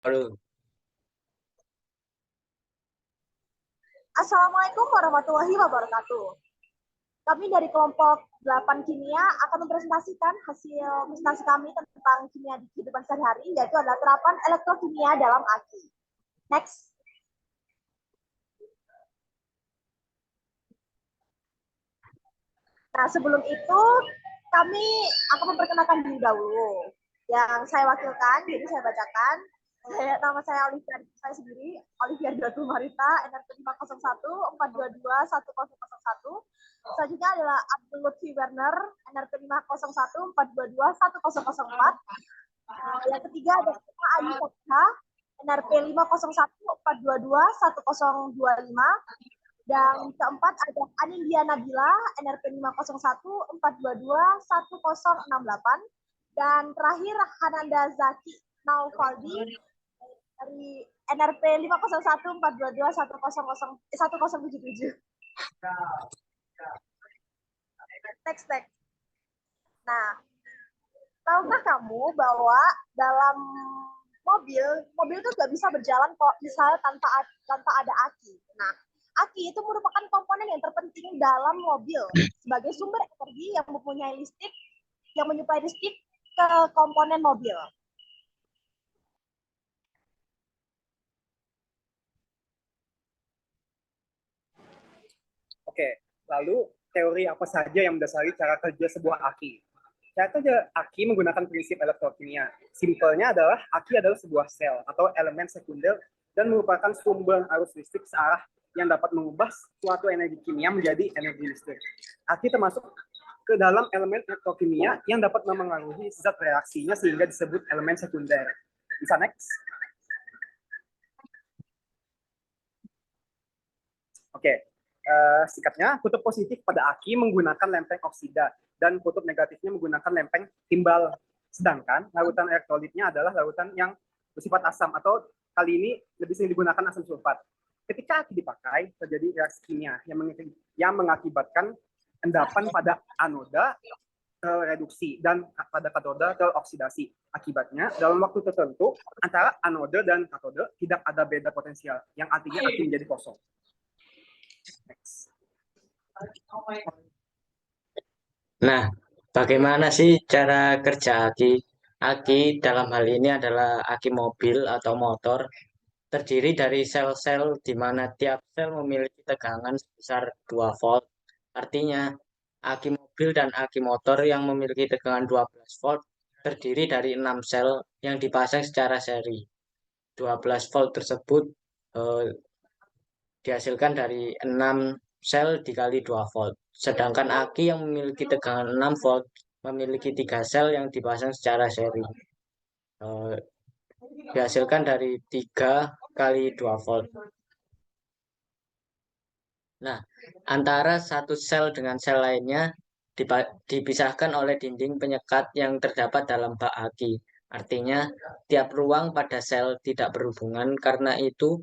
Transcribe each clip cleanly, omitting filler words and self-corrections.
Halo. Assalamualaikum warahmatullahi wabarakatuh. Kami dari kelompok 8 kimia akan mempresentasikan hasil presentasi kami tentang kimia di kehidupan sehari-hari, yaitu adalah terapan elektrokimia dalam AKI. Next. Nah, sebelum itu kami akan memperkenalkan diri dahulu. Yang saya wakilkan, jadi saya bacakan. Nama saya Olivia, saya sendiri, Olivia Datu Marita, NRP 501 422 1001. Selanjutnya adalah Abdul Lutfi Werner, NRP 501 422 1004. Yang ketiga ada Ayu Fatha, NRP 501 422 1025. Dan keempat ada Anindya Nabila, NRP 501 422 1068. Dan terakhir Hananda Zaki Naufaldi dari NRP 501 422 1077. Next. Nah, tahukah kamu bahwa dalam mobil itu nggak bisa berjalan kok misalnya tanpa ada aki. Nah, aki itu merupakan komponen yang terpenting dalam mobil sebagai sumber energi yang mempunyai listrik, yang menyuplai listrik ke komponen mobil. Oke, lalu teori apa saja yang mendasari cara kerja sebuah aki? Cara kerja aki menggunakan prinsip elektrokimia. Simpelnya adalah aki adalah sebuah sel atau elemen sekunder dan merupakan sumber arus listrik searah yang dapat mengubah suatu energi kimia menjadi energi listrik. Aki termasuk ke dalam elemen elektrokimia yang dapat memengaruhi zat reaksinya sehingga disebut elemen sekunder. Bisa next? Oke. Sikatnya, kutub positif pada aki menggunakan lempeng oksida dan kutub negatifnya menggunakan lempeng timbal. Sedangkan larutan elektrolitnya adalah larutan yang bersifat asam atau kali ini lebih sering digunakan asam sulfat. Ketika aki dipakai, terjadi reaksi kimia yang mengakibatkan endapan pada anoda reduksi dan pada katoda teroksidasi. Akibatnya, dalam waktu tertentu antara anoda dan katode tidak ada beda potensial, yang artinya aki menjadi kosong. Nah, bagaimana sih cara kerja aki? Aki dalam hal ini adalah aki mobil atau motor, terdiri dari sel-sel di mana tiap sel memiliki tegangan sebesar 2 volt. Artinya, aki mobil dan aki motor yang memiliki tegangan 12 volt terdiri dari 6 sel yang dipasang secara seri. 12 volt tersebut dihasilkan dari 6 sel dikali 2 volt. Sedangkan aki yang memiliki tegangan 6 volt memiliki 3 sel yang dipasang secara seri. Dihasilkan dari 3 kali 2 volt. Nah, antara satu sel dengan sel lainnya dipisahkan oleh dinding penyekat yang terdapat dalam bak aki. Artinya, tiap ruang pada sel tidak berhubungan, karena itu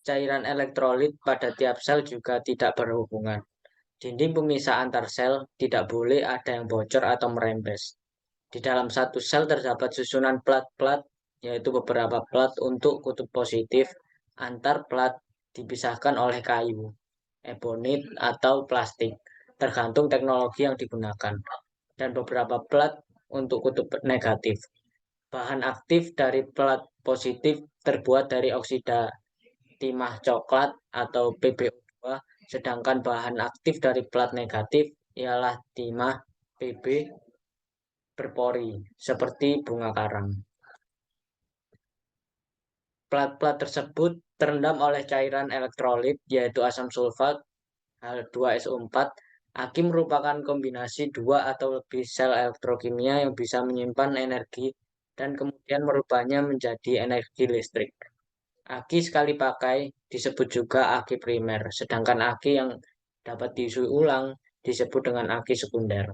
cairan elektrolit pada tiap sel juga tidak berhubungan. Dinding pemisah antar sel tidak boleh ada yang bocor atau merembes. Di dalam satu sel terdapat susunan plat-plat, yaitu beberapa plat untuk kutub positif. Antar plat dipisahkan oleh kayu, ebonit, atau plastik, tergantung teknologi yang digunakan, dan beberapa plat untuk kutub negatif. Bahan aktif dari plat positif terbuat dari oksida timah coklat atau PbO2, sedangkan bahan aktif dari plat negatif ialah timah Pb berpori, seperti bunga karang. Plat-plat tersebut terendam oleh cairan elektrolit, yaitu asam sulfat, H2SO4. Aki merupakan kombinasi 2 atau lebih sel elektrokimia yang bisa menyimpan energi dan kemudian merubahnya menjadi energi listrik. Aki sekali pakai disebut juga aki primer, sedangkan aki yang dapat diisi ulang disebut dengan aki sekunder.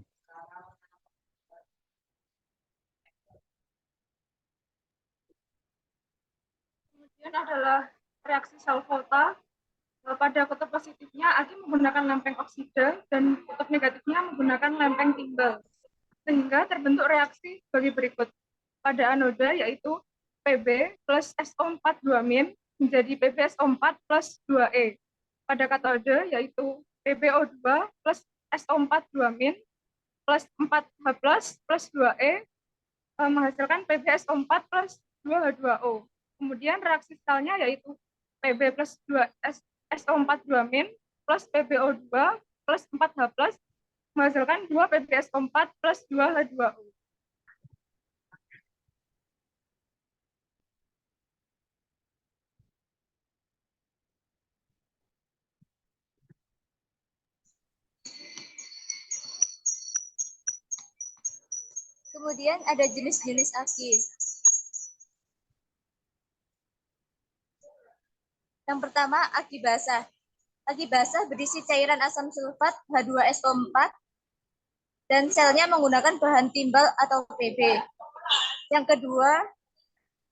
Kemudian adalah reaksi sel volta. Pada kutub positifnya, aki menggunakan lempeng oksida dan kutub negatifnya menggunakan lempeng timbal. Sehingga terbentuk reaksi sebagai berikut. Pada anoda yaitu PB plus SO4 2- menjadi PbSO4 plus 2E. Pada katode yaitu PbO2 plus SO4 2- plus 4H plus 2E menghasilkan PbSO4 plus 2H2O. Kemudian reaksi selnya yaitu Pb plus 2 SO4 2- plus PbO2 plus 4H plus menghasilkan 2 PbSO4 plus 2H2O. Kemudian ada jenis-jenis aki. Yang pertama, aki basah. Aki basah berisi cairan asam sulfat H2SO4 dan selnya menggunakan bahan timbal atau Pb. Yang kedua,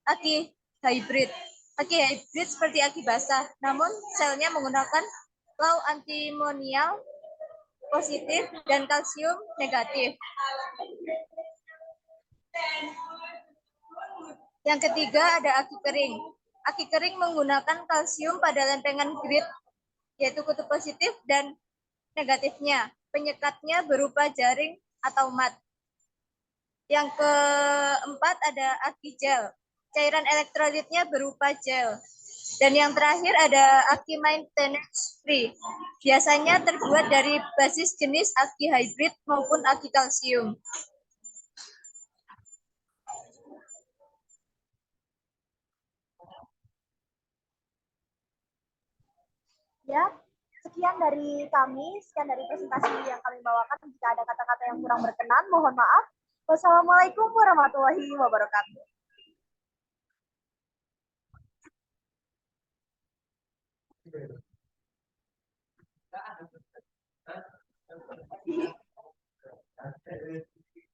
aki hybrid. Aki hybrid seperti aki basah, namun selnya menggunakan low antimonial positif dan kalsium negatif. Yang ketiga ada aki kering. Aki kering menggunakan kalsium pada lempengan grid, yaitu kutub positif dan negatifnya. Penyekatnya berupa jaring atau mat. Yang keempat ada aki gel. Cairan elektrolitnya berupa gel. Dan yang terakhir ada aki maintenance free. Biasanya terbuat dari basis jenis aki hybrid maupun aki kalsium. Ya, sekian dari kami, sekian dari presentasi yang kami bawakan. Jika ada kata-kata yang kurang berkenan, mohon maaf. Wassalamualaikum warahmatullahi wabarakatuh.